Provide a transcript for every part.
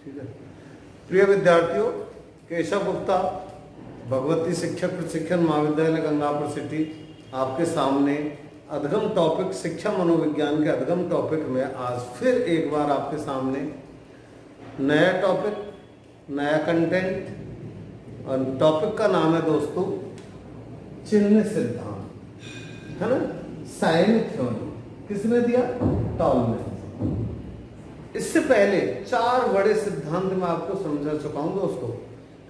ठीक है। प्रिय विद्यार्थियों, केशव गुप्ता, भगवती शिक्षक प्रशिक्षण महाविद्यालय गंगापुर सिटी आपके सामने अधगम टॉपिक शिक्षा मनोविज्ञान के अधगम टॉपिक में आज फिर एक बार आपके सामने नया टॉपिक, नया कंटेंट, और टॉपिक का नाम है दोस्तों चिन्ह सिद्धांत, है ना, साइन थ्योरी। किसने दिया? टॉलमैन। इससे पहले 4 बड़े सिद्धांत मैं आपको समझा चुका हूं दोस्तों,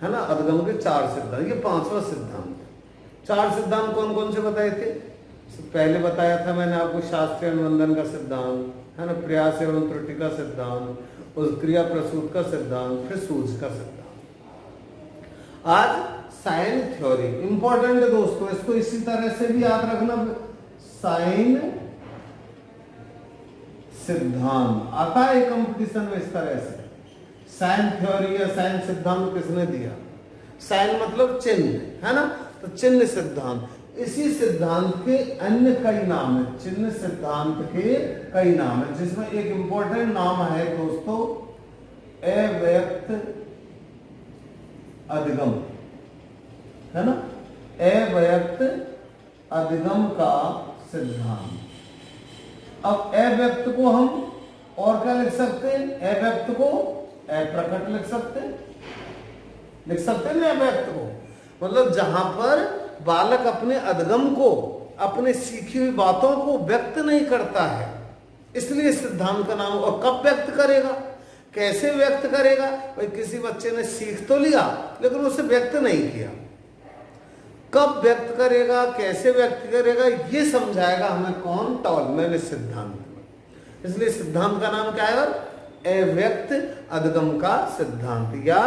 है ना, अधगम के 4 सिद्धांत। ये 5वां सिद्धांत। 4 सिद्धांत कौन कौन से बताए थे? पहले बताया था मैंने आपको शास्त्रीय अनुबंधन का सिद्धांत, है ना, प्रयास एवं त्रुटि का सिद्धांत, उस क्रिया प्रसूत का सिद्धांत, फिर सूझ का सिद्धांत। आज साइन थ्योरी इंपॉर्टेंट है दोस्तों, इसको इसी तरह से भी याद रखना। साइन सिद्धांत आता है कंपटीशन में इस तरह से। साइन थ्योरी या साइन सिद्धांत किसने दिया? साइन मतलब चिन्ह, है ना, तो चिन्ह सिद्धांत। इसी सिद्धांत के अन्य कई नाम है, चिन्ह सिद्धांत के कई नाम है, जिसमें एक इंपॉर्टेंट नाम है दोस्तों अव्यक्त अधिगम, है ना, अव्यक्त अधिगम का सिद्धांत। अब अव्यक्त को हम और क्या लिख सकते हैं? अव्यक्त को अप्रकट लिख सकते हैं, लिख सकते हैं ना अव्यक्त को, मतलब जहां पर बालक अपने अधगम को, अपने सीखी हुई बातों को व्यक्त नहीं करता है, इसलिए सिद्धांत का नाम। और कब व्यक्त करेगा, कैसे व्यक्त करेगा? भाई किसी बच्चे ने सीख तो लिया लेकिन उसे व्यक्त नहीं किया, कब व्यक्त करेगा, कैसे व्यक्त करेगा, ये समझाएगा हमें कौन? टॉलमैन इस सिद्धांत में। इसलिए सिद्धांत का नाम क्या है? अव्यक्त अधिगम का सिद्धांत या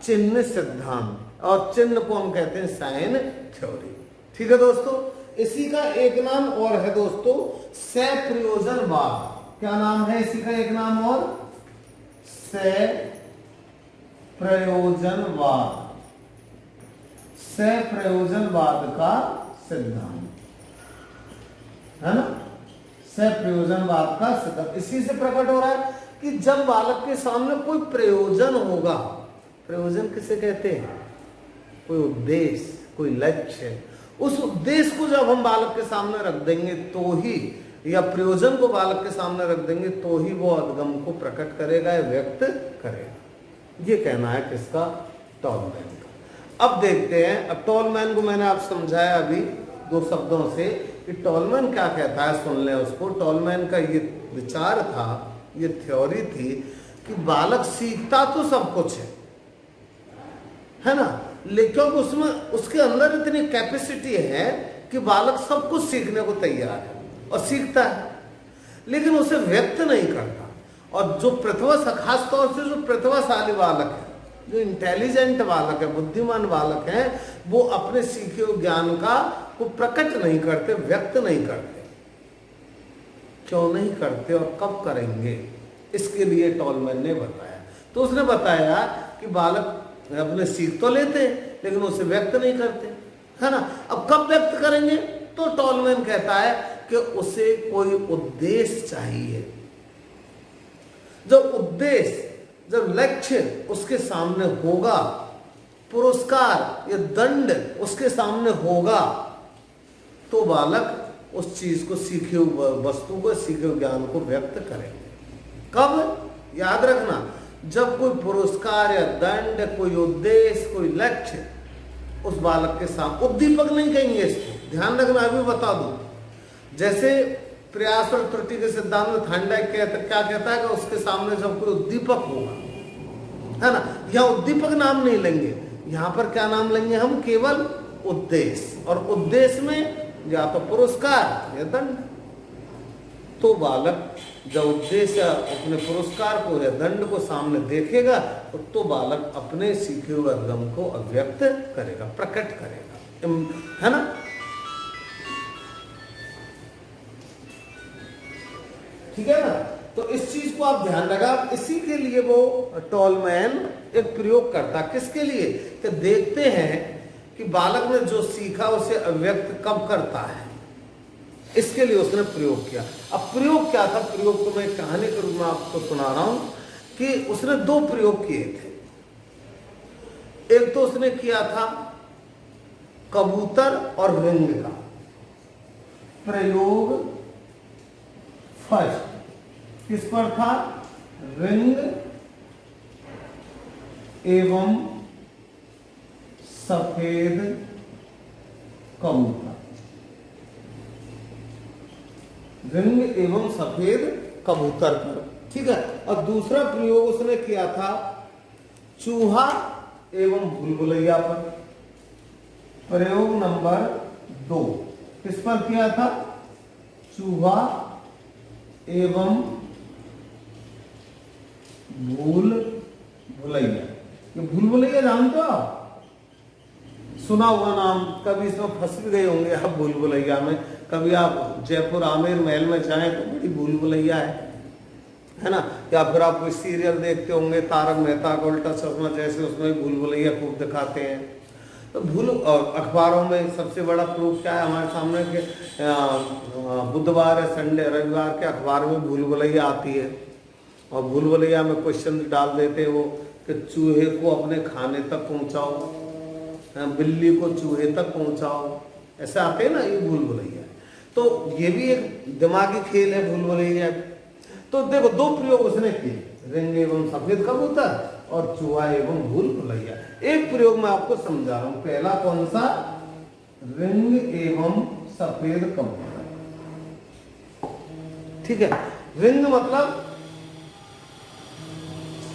चिन्ह सिद्धांत, और चिन्ह को हम कहते हैं साइन थ्योरी। ठीक है दोस्तों, इसी का एक नाम और है दोस्तों सप्रयोजनवाद। क्या नाम है इसी का एक नाम और? सप्रयोजनवाद, सप्रयोजनवाद का सिद्धांत, है ना, सप्रयोजनवाद का सिद्धांत। इसी से प्रकट हो रहा है कि जब बालक के सामने कोई प्रयोजन होगा, प्रयोजन किसे कहते हैं? कोई उद्देश्य, कोई लक्ष्य, उस उद्देश्य को जब हम बालक के सामने रख देंगे तो ही, या प्रयोजन को बालक के सामने रख देंगे तो ही वो अधगम को प्रकट करेगा या व्यक्त करेगा। ये कहना है किसका? टॉलमैन का। अब देखते हैं, अब टॉलमैन को मैंने आप समझाया अभी 2 शब्दों से कि टॉलमैन क्या कहता है, सुन लें उसको। टॉलमैन का ये विचार था, ये थ्योरी थी कि बालक सीखता तो सब कुछ है ना, लेकिन उसमें उसके अंदर इतनी कैपेसिटी है कि बालक सब कुछ सीखने को तैयार है और सीखता है, लेकिन उसे व्यक्त नहीं करता। और जो प्रतिभा, खास तौर से जो प्रतिभाशाली बालक है, जो इंटेलिजेंट बालक है, बुद्धिमान बालक है, वो अपने सीखे हुए ज्ञान का को प्रकट नहीं करते, व्यक्त नहीं करते। क्यों नहीं करते और कब करेंगे, इसके लिए टॉलमैन ने बताया। तो उसने बताया कि बालक अपने सीख तो लेते हैं लेकिन उसे व्यक्त नहीं करते, है ना। अब कब व्यक्त करेंगे? तो टॉलमैन कहता है कि उसे कोई उद्देश्य चाहिए। जब उद्देश्य, जब लक्ष्य उसके सामने होगा, पुरस्कार या दंड उसके सामने होगा, तो बालक उस चीज को, सीखे हुए वस्तु को, सीखे हुए ज्ञान को व्यक्त करेंगे। कब? याद रखना, जब कोई पुरस्कार या दंड, कोई उद्देश्य, कोई लक्ष्य उस बालक के सामने, उद्दीपक नहीं कहेंगे इसको, ध्यान रखना, अभी बता दूं। जैसे प्रयास और त्रुटि के सिद्धांत में थांडाइक क्या कहता है कि उसके सामने जब कोई उद्दीपक होगा, है ना, यहाँ उद्दीपक नाम नहीं लेंगे, यहाँ पर क्या नाम लेंगे हम? केवल उद्देश्य। और उद्देश्य में या तो पुरस्कार या दंड। तो बालक जब उद्देश्य, अपने पुरस्कार को या दंड को सामने देखेगा तो बालक अपने सीखे हुए अधगम को अभिव्यक्त करेगा, प्रकट करेगा, है ना। ठीक है ना, तो इस चीज को आप ध्यान रखा। इसी के लिए वो टॉलमैन एक प्रयोग करता, किसके लिए? कि देखते हैं कि बालक ने जो सीखा उसे अभिव्यक्त कब करता है, इसके लिए उसने प्रयोग किया। अब प्रयोग क्या था? प्रयोग तो मैं कहानी के रूप में आपको सुना रहा हूं कि उसने दो प्रयोग किए थे। एक तो उसने किया था कबूतर और रिंग का प्रयोग फर्स्ट। किस पर था? रिंग एवं सफेद कबूतर। रिंग एवं सफेद कबूतर पर, ठीक है। और दूसरा प्रयोग उसने किया था चूहा एवं भूलभुलैया पर। प्रयोग नंबर 2 किस पर किया था? चूहा एवं भूलभुलैया। ये भूलभुलैया जानते हो आप? सुना हुआ नाम, कभी इसमें फंस भी गए होंगे आप भूलभुलैया में। कभी आप जयपुर आमेर महल में जाएं तो बड़ी भूलभुलैया है ना। या फिर आप कोई सीरियल देखते होंगे तारक मेहता का उल्टा चश्मा, जैसे उसमें भूलभुलैया खूब दिखाते हैं। तो अखबारों में सबसे बड़ा प्रूफ क्या है हमारे सामने कि बुधवार या संडे रविवार के अखबार में भूलभुलैया आती है, और भूलभुलैया में क्वेश्चन डाल देते हैं वो कि चूहे को अपने खाने तक पहुंचाओ, बिल्ली को चूहे तक पहुंचाओ, ऐसे आते हैं ना। ये भूलभुलैया। तो ये भी एक दिमागी खेल है भूलभुलैया। तो देखो दो प्रयोग उसने किए, रिंग एवं सफेद कबूतर और चूहा एवं भूलभुलैया। एक प्रयोग मैं आपको समझा रहा हूं। पहला कौन सा? रिंग एवं सफेद कबूतर, ठीक है। रिंग मतलब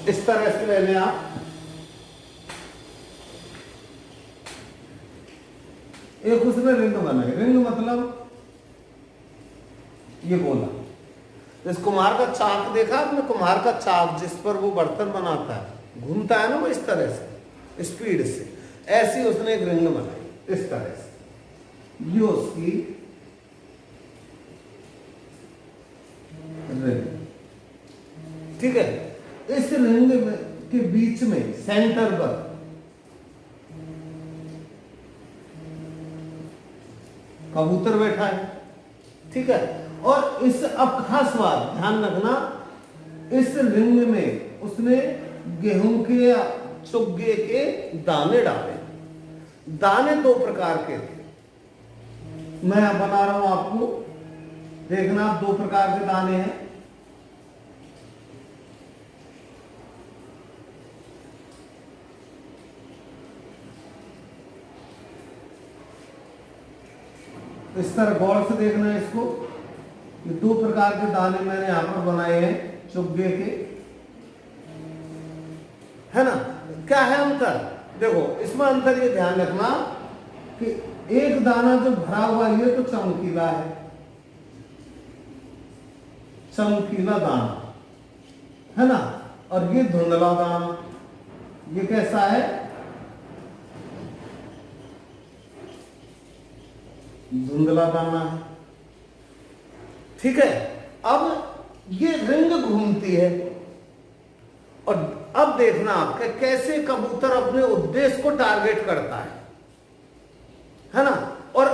इस तरह से ले लें आप, एक उसने रिंग बनाई। रिंग मतलब ये बोला, इस कुम्हार का चाक देखा आपने? कुम्हार का चाक जिस पर वो बर्तन बनाता है, घूमता है ना वो इस तरह से स्पीड से, ऐसी उसने एक रिंग बनाई इस तरह से। ये उसकी रिंग, ठीक है। इस रिंग के बीच में सेंटर पर कबूतर बैठा है, ठीक है। और इस अब खास बात ध्यान रखना, इस रिंग में उसने गेहूं के चुग्गे के दाने डाले। दाने दो प्रकार के थे, मैं बना रहा हूं आपको देखना। दो प्रकार के दाने हैं। इस तरह गौर से देखना है इसको। ये दो प्रकार के दाने मैंने यहां पर बनाए हैं चुग्गे के, है ना। क्या है अंतर? देखो इसमें अंतर ये ध्यान रखना कि एक दाना जो भरा हुआ ये तो चमकीला है, चमकीला दाना है ना। और ये धुंधला दाना, ये कैसा है? धुंधला दाना है, ठीक है। अब ये रिंग घूमती है, और अब देखना आपके कैसे कबूतर अपने उद्देश्य को टारगेट करता है ना। और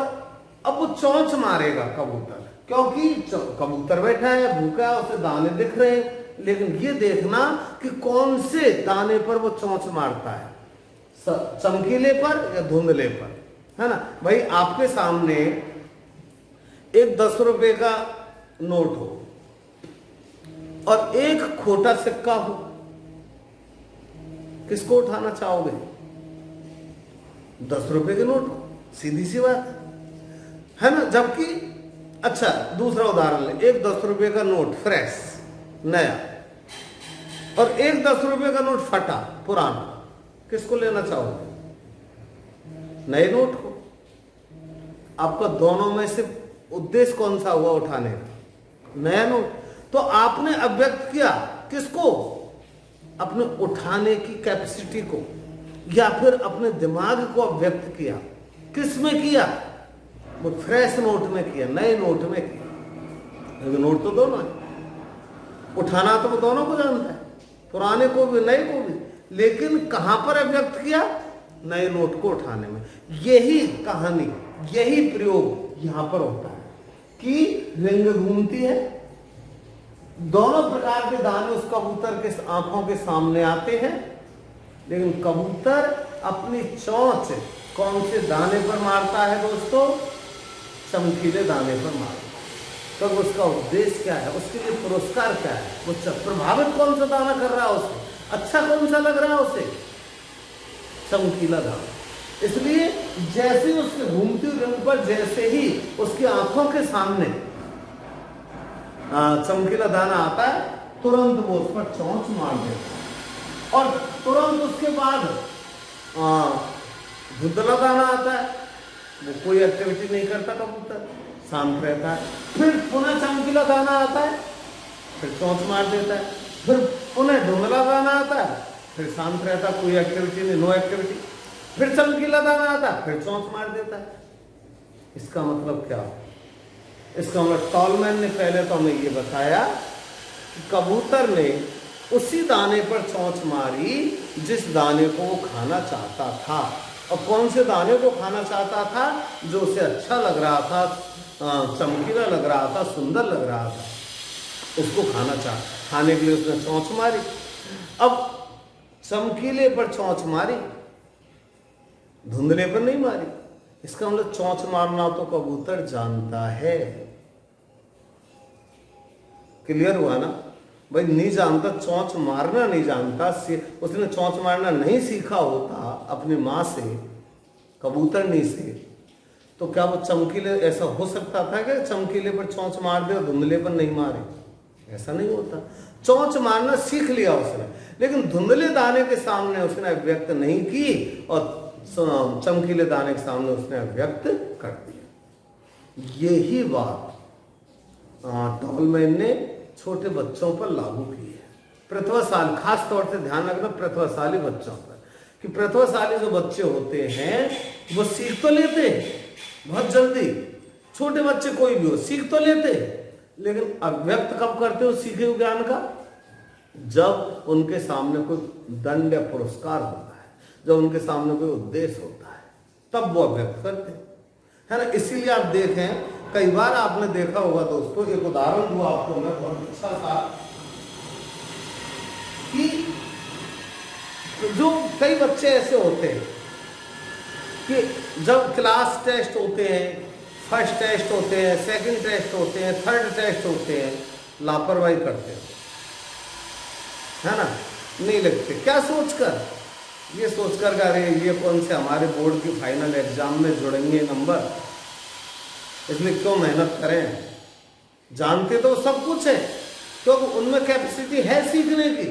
अब वो चोंच मारेगा कबूतर, क्योंकि कबूतर बैठा है भूखा है, उसे दाने दिख रहे हैं। लेकिन ये देखना कि कौन से दाने पर वो चोंच मारता है, चमकीले पर या धुंधले पर, है ना। भाई आपके सामने एक 10 रुपए का नोट हो और एक खोटा सिक्का हो, किसको उठाना चाहोगे? 10 रुपए के नोट हो, सीधी सी बात है ना। जबकि अच्छा दूसरा उदाहरण ले, एक 10 रुपए का नोट फ्रेश नया और एक 10 रुपए का नोट फटा पुराना, किसको लेना चाहोगे? नए नोट को। आपका दोनों में से उद्देश्य कौन सा हुआ उठाने का? नया नोट। तो आपने अभिव्यक्त किया किसको? अपने उठाने की कैपेसिटी को, या फिर अपने दिमाग को अभिव्यक्त किया। किस में किया? वो फ्रेश नोट में किया, नए नोट में किया। नोट तो दोनों है, उठाना तो वो दोनों को जानता है, पुराने को भी नए को भी। लेकिन कहां पर अभिव्यक्त किया? नए नोट को उठाने में। यही कहानी, यही प्रयोग यहां पर होता है कि रिंग घूमती है, दोनों प्रकार के दाने उस कबूतर के आंखों के सामने आते हैं, लेकिन कबूतर अपनी चोंच कौन से दाने पर मारता है दोस्तों? चमकीले दाने पर मारता है। तो उसका उद्देश्य क्या है, उसके लिए पुरस्कार क्या है, वो प्रभावित कौन सा दाना कर रहा है उसे, अच्छा कौन सा लग रहा है उसे? चमकीला दाना। इसलिए जैसे उसके घूमती हुई रंग पर जैसे ही उसकी आंखों के सामने चमकीला दाना आता है, तुरंत वो उस पर चोंच मार देता है। और तुरंत उसके बाद धुंधला दाना आता है, वो कोई एक्टिविटी नहीं करता कबूतर, शांत रहता है। फिर पुनः चमकीला दाना आता है, फिर चोंच मार देता है। फिर पुनः धुंधला दाना आता है, फिर शांत रहता, कोई एक्टिविटी नहीं, नो एक्टिविटी। फिर चमकीला दाना आता है, फिर चोंच मार देता है। इसका मतलब क्या? इसका मतलब टॉलमैन ने पहले तो हमें ये बताया कि कबूतर ने उसी दाने पर चोंच मारी जिस दाने को वो खाना चाहता था। और कौन से दाने को खाना चाहता था? जो उसे अच्छा लग रहा था, चमकीला लग रहा था, सुंदर लग रहा था, उसको खाने के लिए उसने चोंच मारी। अब चमकीले पर चोंच मारी, धुंधले पर नहीं मारी। इसका मतलब चोंच मारना तो कबूतर जानता है। क्लियर हुआ ना भाई? नहीं जानता, चोंच मारना नहीं जानता, उसने चोंच मारना नहीं सीखा होता अपनी माँ से, कबूतरनी से, तो क्या वो चमकीले, ऐसा हो सकता था कि चमकीले पर चोंच मार दे और धुंधले पर नहीं मारे? ऐसा नहीं होता। चोंच मारना सीख लिया उसने, लेकिन धुंधले दाने के सामने उसने व्यक्त नहीं की और चमकीले दाने के सामने उसने व्यक्त कर दिया। यही बात टॉलमैन ने छोटे बच्चों पर लागू की है। प्रतिभाशाली, खास तौर से ध्यान रखना प्रतिभाशाली बच्चों पर, कि प्रतिभाशाली जो बच्चे होते हैं वो सीख तो लेते बहुत जल्दी, छोटे बच्चे कोई भी हो सीख तो लेते, लेकिन अव्यक्त कब करते हो सीखे हुए ज्ञान का? जब उनके सामने कोई दंड या पुरस्कार होता है, जब उनके सामने कोई उद्देश्य होता है, तब वो अव्यक्त करते है ना। इसीलिए आप देखें, कई बार आपने देखा होगा दोस्तों, एक उदाहरण दूं आपको मैं बहुत अच्छा सा, कि जो कई बच्चे ऐसे होते हैं कि जब क्लास टेस्ट होते हैं, फर्स्ट टेस्ट होते हैं, सेकंड टेस्ट होते हैं, थर्ड टेस्ट होते हैं, लापरवाही करते हैं, है ना, नहीं लिखते। क्या सोचकर? ये सोचकर कि अरे ये कौन से हमारे बोर्ड की फाइनल एग्जाम में जुड़ेंगे नंबर, इसलिए क्यों मेहनत करें। जानते तो सब कुछ है, क्योंकि उनमें कैपेसिटी है सीखने की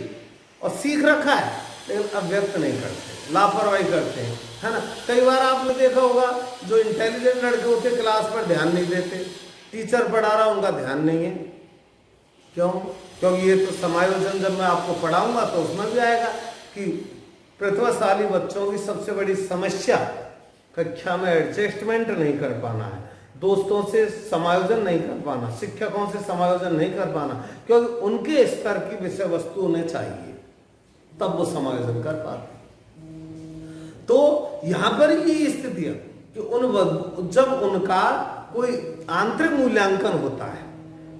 और सीख रखा है, लेकिन अव्यक्त नहीं करते, लापरवाही करते हैं, है ना। कई बार आपने देखा होगा जो इंटेलिजेंट लड़के होते क्लास पर ध्यान नहीं देते, टीचर पढ़ा रहा उनका ध्यान नहीं है। क्यों? क्योंकि ये तो समायोजन जब मैं आपको पढ़ाऊंगा तो उसमें भी आएगा कि प्रतिभाशाली बच्चों की सबसे बड़ी समस्या कक्षा में एडजस्टमेंट नहीं कर पाना है, दोस्तों से समायोजन नहीं कर पाना, शिक्षकों से समायोजन नहीं कर पाना, क्योंकि उनके स्तर की विषय वस्तु उन्हें चाहिए, तब वो समायोजन कर पाते। तो यहां पर ये स्थिति है कि जब उनका कोई आंतरिक मूल्यांकन होता है,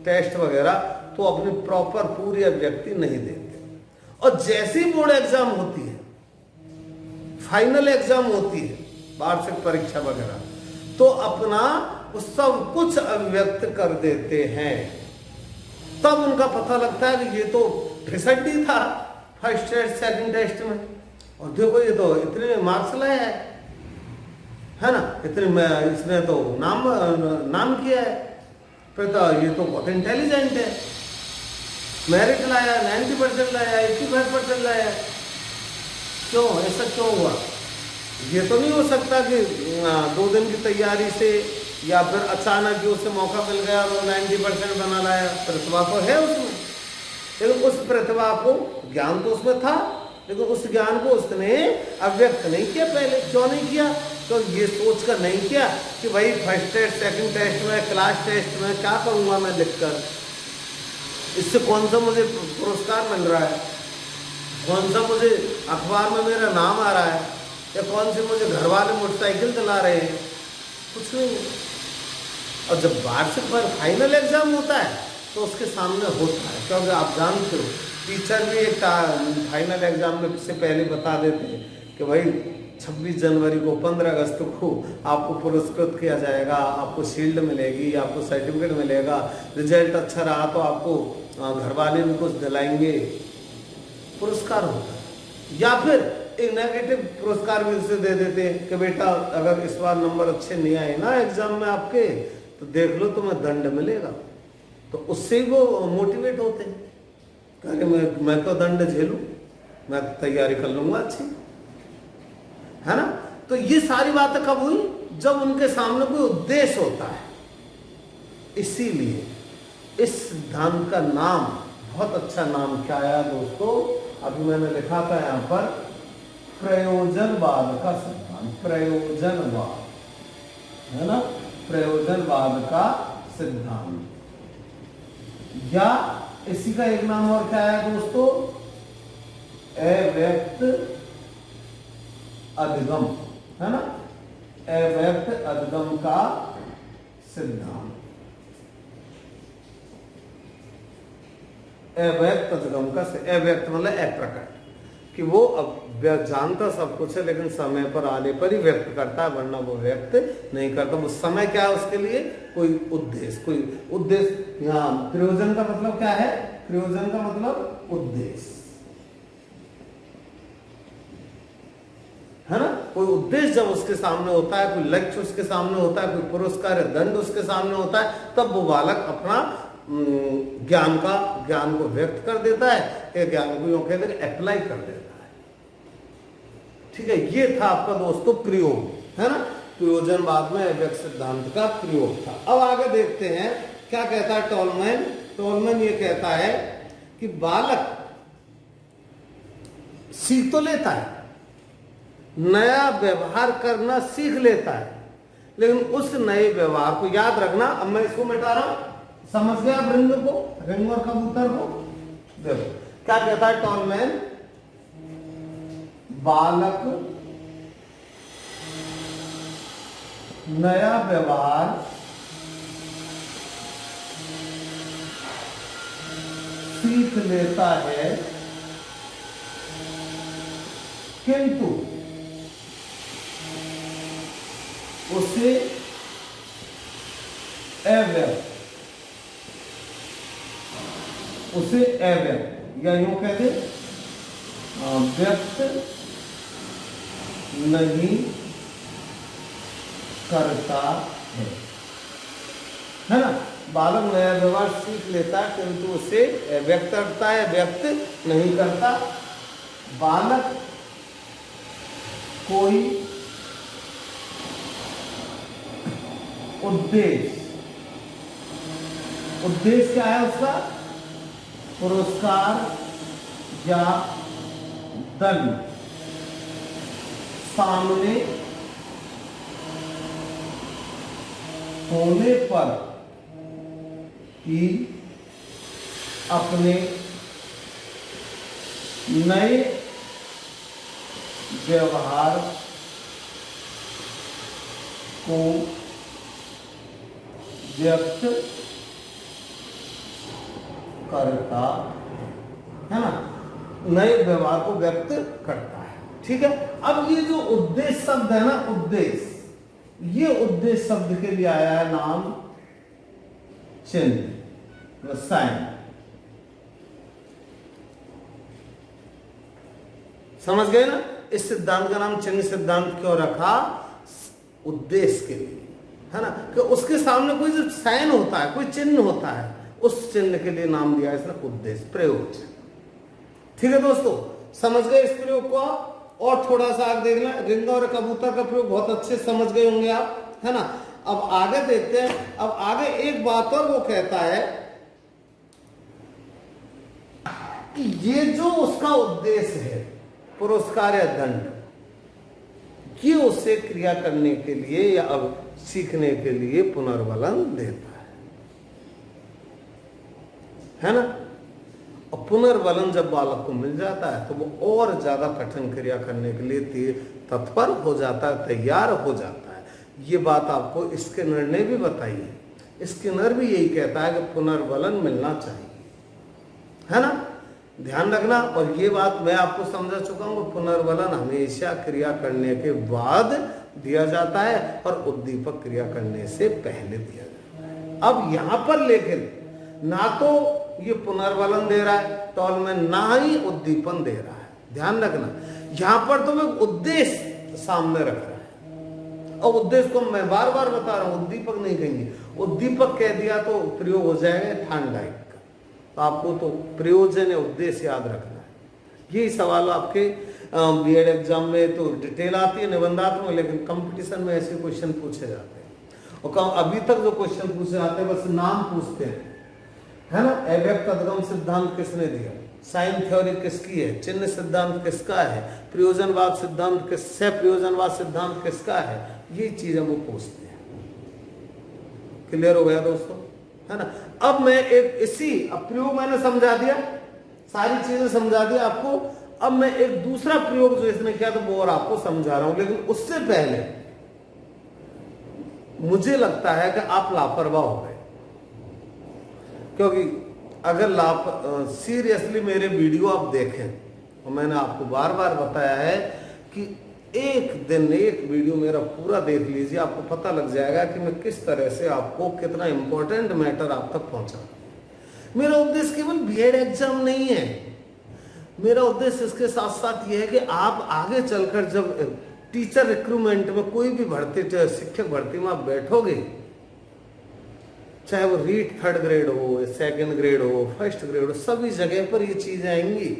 टेस्ट वगैरह, तो अपनी प्रॉपर पूरी अभिव्यक्ति नहीं देते, और जैसी बोर्ड एग्जाम होती है, फाइनल एग्जाम होती है, वार्षिक परीक्षा वगैरह, तो अपना वो सब कुछ अभिव्यक्त कर देते हैं। तब उनका पता लगता है कि ये तो फिसड्डी था फर्स्ट टेस्ट सेकंड टेस्ट में, और देखो ये तो इतने मार्क्स लाया है ना, इतने इसने तो नाम किया है, फिर तो ये तो बहुत इंटेलिजेंट है, मेरिट लाया, 90% लाया, 85% लाया। क्यों ऐसा क्यों हुआ? ये तो नहीं हो सकता कि 2 दिन की तैयारी से या फिर अचानक जो उसे मौका मिल गया और 90% बना लाया। प्रतिभा तो है उसमें, लेकिन उस प्रतिभा को, ज्ञान तो उसमें था, लेकिन उस ज्ञान को उसने अव्यक्त नहीं किया पहले। क्यों नहीं किया? तो ये सोच कर नहीं किया कि भाई फर्स्ट टेस्ट सेकंड टेस्ट में, क्लास टेस्ट में क्या करूँगा मैं लिखकर, इससे कौन सा मुझे पुरस्कार मिल रहा है, कौन सा मुझे अखबार में मेरा नाम आ रहा है, या कौन से मुझे घर वाले मोटरसाइकिल चला रहे हैं, कुछ नहीं। और जब वार्षिक पर फाइनल एग्जाम होता है, तो उसके सामने होता है, क्योंकि आप जानते हो टीचर भी एक फाइनल एग्जाम में से पहले बता देते हैं कि भाई 26 जनवरी को 15 अगस्त को आपको पुरस्कृत किया जाएगा, आपको शील्ड मिलेगी, आपको सर्टिफिकेट मिलेगा, रिजल्ट अच्छा रहा तो आपको घर वाले भी कुछ दिलाएंगे, पुरस्कार होता है। या फिर एक नेगेटिव पुरस्कार भी उसे दे देते हैं कि बेटा अगर इस बार नंबर अच्छे नहीं आए ना एग्जाम में आपके तो देख लो तुम्हें दंड मिलेगा, तो उससे वो मोटिवेट होते हैं, अरे मैं तो दंड झेलूं, मैं तैयारी कर लूंगा अच्छी, है ना। तो ये सारी बातें कब हुई, जब उनके सामने कोई उद्देश्य होता है। इसीलिए इस सिद्धांत का नाम, बहुत अच्छा नाम क्या आया दोस्तों, अभी मैंने लिखा था यहां पर, प्रयोजनवाद का सिद्धांत, प्रयोजनवाद, है ना, प्रयोजनवाद का सिद्धांत, या इसी का एक नाम और क्या है दोस्तों, अव्यक्त अधिगम, है ना, अव्यक्त अधिगम का सिद्धांत, अव्यक्त अधिगम का, अव्यक्त मतलब अप्रकट, कि वो अब जानता सब कुछ है लेकिन समय पर आने पर ही व्यक्त करता है, वरना वो व्यक्त नहीं करता। वो समय क्या है उसके लिए, कोई उद्देश्य, कोई उद्देश्य। यहाँ प्रयोजन का मतलब क्या है, प्रयोजन का मतलब उद्देश्य, है ना, कोई उद्देश्य जब उसके सामने होता है, कोई लक्ष्य उसके सामने होता है, कोई पुरस्कार दंड उसके सामने होता है, तब वो बालक अपना ज्ञान को व्यक्त कर देता है, ज्ञान को यूं कहते हैं अप्लाई कर देता है। ठीक है, ये था आपका दोस्तों प्रयोग, है ना, प्रयोजनवाद में अव्यक्त सिद्धांत का प्रयोग था। अब आगे देखते हैं क्या कहता है टॉलमैन। टॉलमैन ये कहता है कि बालक सीख तो लेता है, नया व्यवहार करना सीख लेता है, लेकिन उस नए व्यवहार को याद रखना। अब मैं इसको मिटा रहा हूं, समझ गया आप रिंग को, रिंग और कबूतर को। देखो क्या कहता है टॉलमैन, बालक नया व्यवहार सीख लेता है, किंतु उसे अव्यक्त या यूं कह दे व्यक्त नहीं करता है ना। बालक नया व्यवहार सीख लेता है किंतु उसे व्यक्त करता है, व्यक्त नहीं करता। बालक कोई उद्देश्य क्या है उसका, पुरस्कार या दंड सामने होने पर ही अपने नए व्यवहार को व्यक्त करता है ना, नए व्यवहार को व्यक्त करता है। ठीक है, अब ये जो उद्देश्य शब्द है ना, उद्देश्य, ये उद्देश्य शब्द के लिए आया है नाम चिन्ह, साइन। समझ गए ना, इस सिद्धांत का नाम चिन्ह सिद्धांत क्यों रखा, उद्देश्य के लिए, है ना, कि उसके सामने कोई जो साइन होता है, कोई चिन्ह होता है, उस चिन्ह के लिए नाम दिया है इसने उद्देश्य, प्रयोग। ठीक है दोस्तों, समझ गए इस प्रयोग को आप, और थोड़ा सा आगे देखना, रिंग और कबूतर का प्रयोग बहुत अच्छे समझ गए होंगे आप, है ना। अब आगे देखते हैं, अब आगे एक बात और वो कहता है कि ये जो उसका उद्देश्य है, पुरस्कार या दंड, ये उसे क्रिया करने के लिए या अब सीखने के लिए पुनर्बलन देता है ना। और पुनर्बलन जब बालक को मिल जाता है तो वो और ज्यादा कठिन क्रिया करने के लिए तत्पर हो जाता है, तैयार हो जाता है। ये बात आपको इसके निर्णय भी बताइए स्किनर भी यही कहता है कि पुनर्बलन मिलना चाहिए, है ना, ध्यान रखना। और ये बात मैं आपको समझा चुका हूं, पुनर्बलन हमेशा क्रिया करने के बाद दिया जाता है और उद्दीपक क्रिया करने से पहले दिया जाता है। अब यहां पर लेकिन ना तो ये पुनर्बलन दे रहा है टॉलमैन, ना ही उद्दीपन दे रहा है, ध्यान रखना। यहां पर तो मैं उद्देश्य सामने रख रहा है, और उद्देश्य को मैं बार बार बता रहा हूं, उद्दीपक नहीं कहेंगे। उद्दीपक कह दिया तो प्रयोग हो जाएगा थांडाइक का, तो आपको तो प्रयोजन या उद्देश्य याद रखना है। यही सवाल आपके बीएड एग्जाम में तो डिटेल आती है निबंधात्मक, लेकिन कंपटीशन में ऐसे क्वेश्चन पूछे जाते हैं। और अभी तक जो क्वेश्चन पूछे जाते हैं बस नाम पूछते हैं, है ना। अव्यक्त अधगम सिद्धांत किसने दिया, साइन थ्योरी किसकी है, चिन्ह सिद्धांत किसका है, प्रयोजनवाद सिद्धांत किससे, प्रयोजनवाद सिद्धांत किसका है, ये चीजें वो पूछते हैं। क्लियर हो गया दोस्तों, है ना। अब मैं एक इसी प्रयोग मैंने समझा दिया, सारी चीजें समझा दी आपको। अब मैं एक दूसरा प्रयोग जो इसने किया तो वो और आपको समझा रहा हूं, लेकिन उससे पहले मुझे लगता है कि आप लापरवाह हो गए, क्योंकि अगर सीरियसली मेरे वीडियो आप देखें, और मैंने आपको बार बार बताया है कि एक दिन एक वीडियो मेरा पूरा देख लीजिए, आपको पता लग जाएगा कि मैं किस तरह से आपको कितना इंपॉर्टेंट मैटर आप तक पहुंचा। मेरा उद्देश्य केवल बीएड एग्जाम नहीं है, मेरा उद्देश्य इसके साथ साथ यह है कि आप आगे चलकर जब टीचर रिक्रूटमेंट में कोई भी भर्ती, शिक्षक भर्ती में आप बैठोगे, चाहे वो रीट 3rd ग्रेड हो, 2nd ग्रेड हो, 1st ग्रेड हो, सभी जगह पर ये चीजें आएंगी।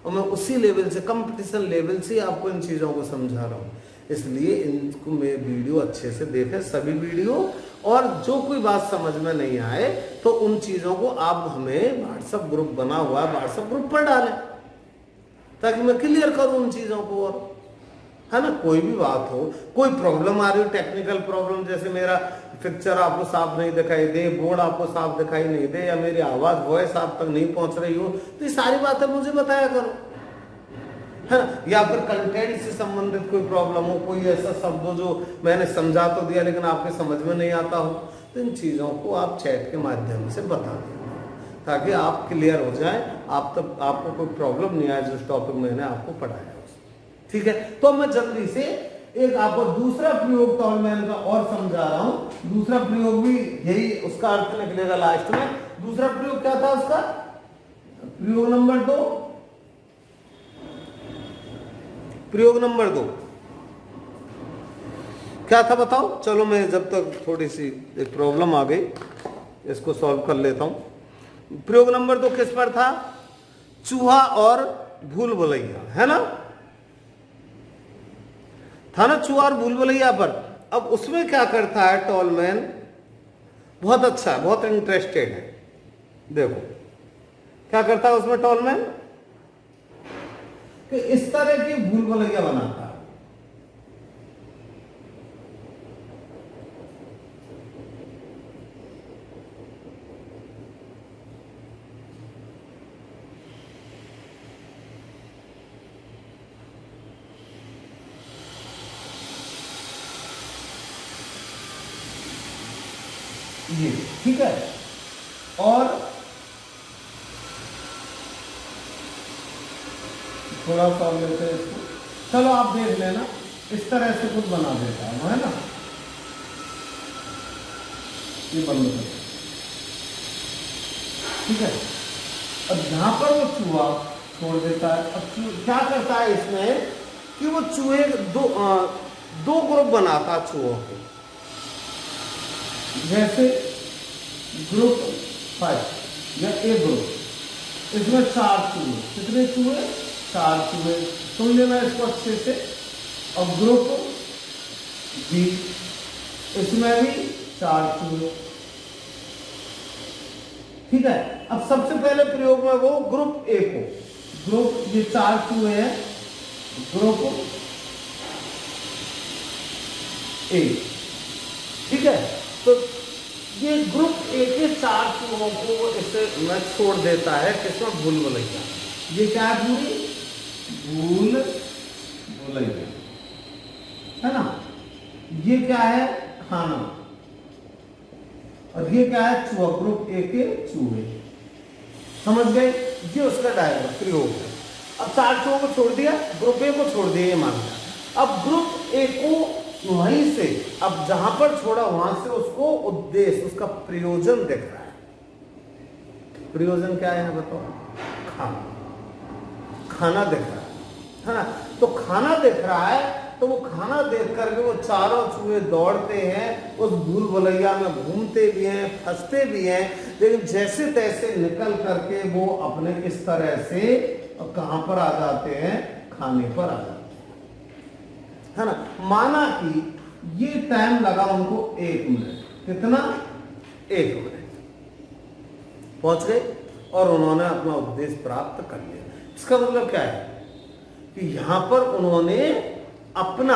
और मैं उसी लेवल से, कंपटीशन लेवल से आपको इन चीजों को समझा रहा हूँ। इसलिए इनको मैं वीडियो अच्छे से देखें, सभी वीडियो, और जो कोई बात समझ में नहीं आए तो उन चीजों को आप हमें व्हाट्सएप ग्रुप बना हुआ है, व्हाट्सएप ग्रुप पर डालें, ताकि मैं क्लियर करूं उन चीजों को। और है ना, कोई भी बात हो, कोई प्रॉब्लम आ रही हो, टेक्निकल प्रॉब्लम, जैसे मेरा पिक्चर आपको साफ नहीं दिखाई दे, बोर्ड आपको साफ दिखाई नहीं दे, या मेरी आवाज वॉइस आप तक नहीं पहुंच रही हो, तो ये सारी बातें मुझे बताया करो, है ना। या फिर कंटेंट से संबंधित कोई प्रॉब्लम हो, कोई ऐसा शब्द हो जो मैंने समझा तो दिया लेकिन आपके समझ में नहीं आता हो, तो इन चीजों को आप चैट के माध्यम से बता दें, ताकि आप क्लियर हो जाए, आप तक आपको कोई प्रॉब्लम नहीं आए जिस टॉपिक मैंने आपको पढ़ाया। ठीक है, तो मैं जल्दी से एक आपको दूसरा प्रयोग टॉलमैन का और समझा रहा हूं। दूसरा प्रयोग भी यही उसका अर्थ निकलेगा लास्ट में। दूसरा प्रयोग क्या था उसका, प्रयोग नंबर 2, प्रयोग नंबर 2 क्या था बताओ। चलो मैं जब तक थोड़ी सी एक प्रॉब्लम आ गई इसको सॉल्व कर लेता हूं। प्रयोग नंबर 2 किस पर था, चूहा और भूल भुलैया, है ना, था ना, चूहा और भूल भुलैया पर। अब उसमें क्या करता है टॉलमैन, बहुत अच्छा है, बहुत इंटरेस्टेड है। देखो क्या करता है उसमें टॉलमैन, कि इस तरह की भूल भुलैया बनाता है। ये ठीक है, और थोड़ा सा लेते हैं इसको, चलो आप देख लेना, इस तरह से कुछ बना देता है ना, ये बंद कर, ठीक है। अब जहां पर वो चूहा छोड़ देता है, अब क्या करता है इसमें कि वो चूहे दो ग्रुप बनाता चूहों के, जैसे ग्रुप 5 या ए ग्रुप, इसमें 4 चूहे, कितने चूहे, 4 चूहे, सुन लेना इसको अच्छे से। और ग्रुप बी, इसमें भी 4 चूहे, ठीक है। अब सबसे पहले प्रयोग में वो ग्रुप ए को, ग्रुप ये 4 चूहे हैं, ग्रुप ए, ठीक है। तो ये ग्रुप ए के 4 चूहों को इसे में छोड़ देता है, किसमें, भूल भुलैया। ये क्या है, पूरी भूल भुलैया, है ना। ये क्या है, खाना, और ये क्या है, चूहा, ग्रुप ए के चूहे। समझ गए, ये उसका डायग्राम प्रयोग है। अब 4 चूहों को छोड़ दिया, ग्रुप ए को छोड़ दिया, ये मान लिया। अब ग्रुप ए को वहीं से, अब जहां पर छोड़ा वहां से उसको उद्देश्य, उसका प्रयोजन दिख रहा है। प्रयोजन क्या है बताओ, खाना, खाना दिख रहा है ना। तो खाना दिख रहा है, तो वो खाना देख करके वो चारों चूहे दौड़ते हैं, उस भूल भुलैया में घूमते भी हैं, फंसते भी हैं, लेकिन जैसे तैसे निकल करके वो अपने इस तरह से कहां पर आ जाते हैं, खाने पर आ जाते हैं, है ना। माना कि ये टाइम लगा उनको 1 मिनट, कितना, 1 मिनट, पहुंच गए और उन्होंने अपना उद्देश्य प्राप्त कर लिया। इसका मतलब क्या है कि यहां पर उन्होंने अपना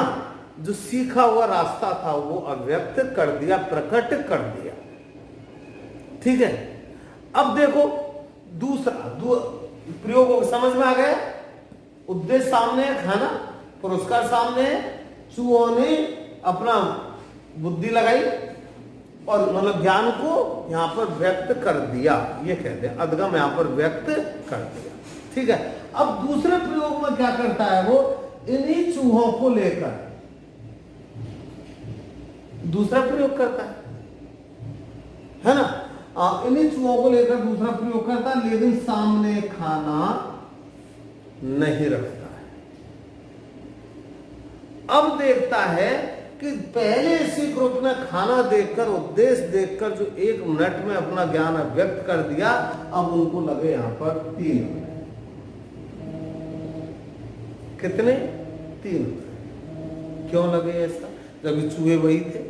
जो सीखा हुआ रास्ता था वो अव्यक्त कर दिया, प्रकट कर दिया। ठीक है, अब देखो दूसरा प्रयोग समझ में आ गया। उद्देश्य सामने है, खाना, पुरस्कार सामने है, चूहों ने अपना बुद्धि लगाई और मतलब ज्ञान को यहां पर व्यक्त कर दिया, ये कहते हैं अधगम यहां पर व्यक्त कर दिया। ठीक है, अब दूसरे प्रयोग में क्या करता है वो, इन्हीं चूहों को लेकर दूसरा प्रयोग करता है ना। इन्हीं चूहों को लेकर दूसरा प्रयोग करता है, लेकिन सामने खाना नहीं रखता है। अब देखता है कि पहले इसी ग्रुप ने खाना देखकर, उद्देश्य देखकर जो 1 मिनट में अपना ज्ञान व्यक्त कर दिया, अब उनको लगे यहां पर 3 मिनट। कितने, 3 मिनट। क्यों लगे ऐसा, जब चूहे वही थे।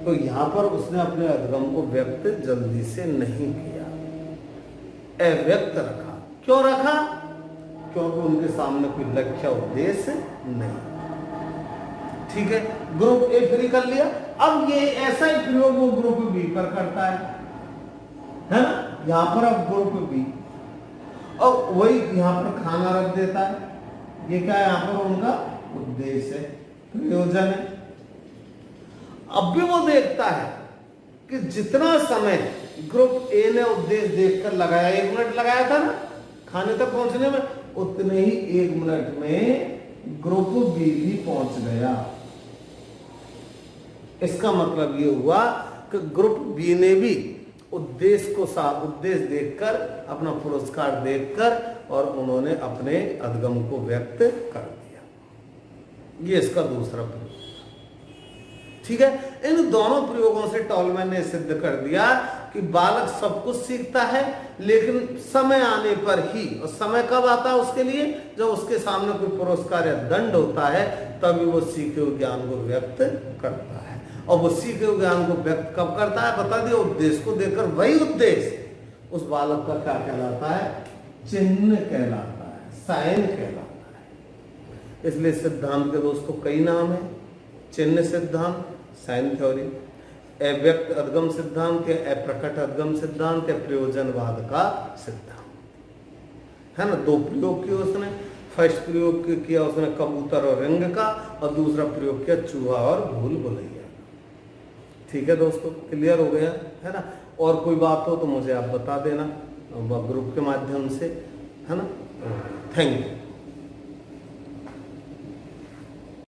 तो यहां पर उसने अपने अधगम को व्यक्त जल्दी से नहीं किया, अव्यक्त रखा। क्यों रखा, क्योंकि उनके सामने कोई लक्ष्य उद्देश्य नहीं। ठीक है, ग्रुप ए फ्री कर लिया। अब ये ऐसा ही प्रयोग वो ग्रुप बी पर करता है ना। यहां पर अब ग्रुप बी, और वही यहां पर खाना रख देता है। ये क्या है, यहां पर उनका उद्देश्य है, प्रयोजन है। अब भी वो देखता है कि जितना समय ग्रुप ए ने उद्देश्य देखकर लगाया, 1 मिनट लगाया था ना खाने तक पहुंचने में, उतने ही 1 मिनट में ग्रुप बी भी पहुंच गया। इसका मतलब ये हुआ कि ग्रुप बी ने भी उद्देश्य को उद्देश्य देखकर, अपना पुरस्कार देखकर, और उन्होंने अपने अधगम को व्यक्त कर दिया। ये इसका दूसरा प्रयोग। ठीक है, इन दोनों प्रयोगों से टॉलमैन ने सिद्ध कर दिया कि बालक सब कुछ सीखता है, लेकिन समय आने पर ही, और समय कब आता है उसके लिए, जब उसके सामने कोई पुरस्कार या दंड होता है, तभी वो सीखे हुए ज्ञान को व्यक्त करता है। और वो सीखे हुए ज्ञान को व्यक्त कब करता है, बता दिया, उद्देश्य को देखकर। वही उद्देश्य उस बालक का क्या कहलाता है, चिन्ह कहलाता है, साइन कहलाता है। इसलिए सिद्धांत के दोस्तों कई नाम है, चिन्ह सिद्धांत, साइन थ्योरी, अव्यक्त अधगम सिद्धांत, या अप्रकट अधगम सिद्धांत, या प्रयोजनवाद का सिद्धांत, है ना। 2 प्रयोग किए उसने। फर्स्ट प्रयोग किया उसने कबूतर और रिंग का, और दूसरा प्रयोग किया चूहा और भूल भुलैया। ठीक है दोस्तों, क्लियर हो गया है ना। और कोई बात हो तो मुझे आप बता देना ग्रुप के माध्यम से, है ना। Thank you.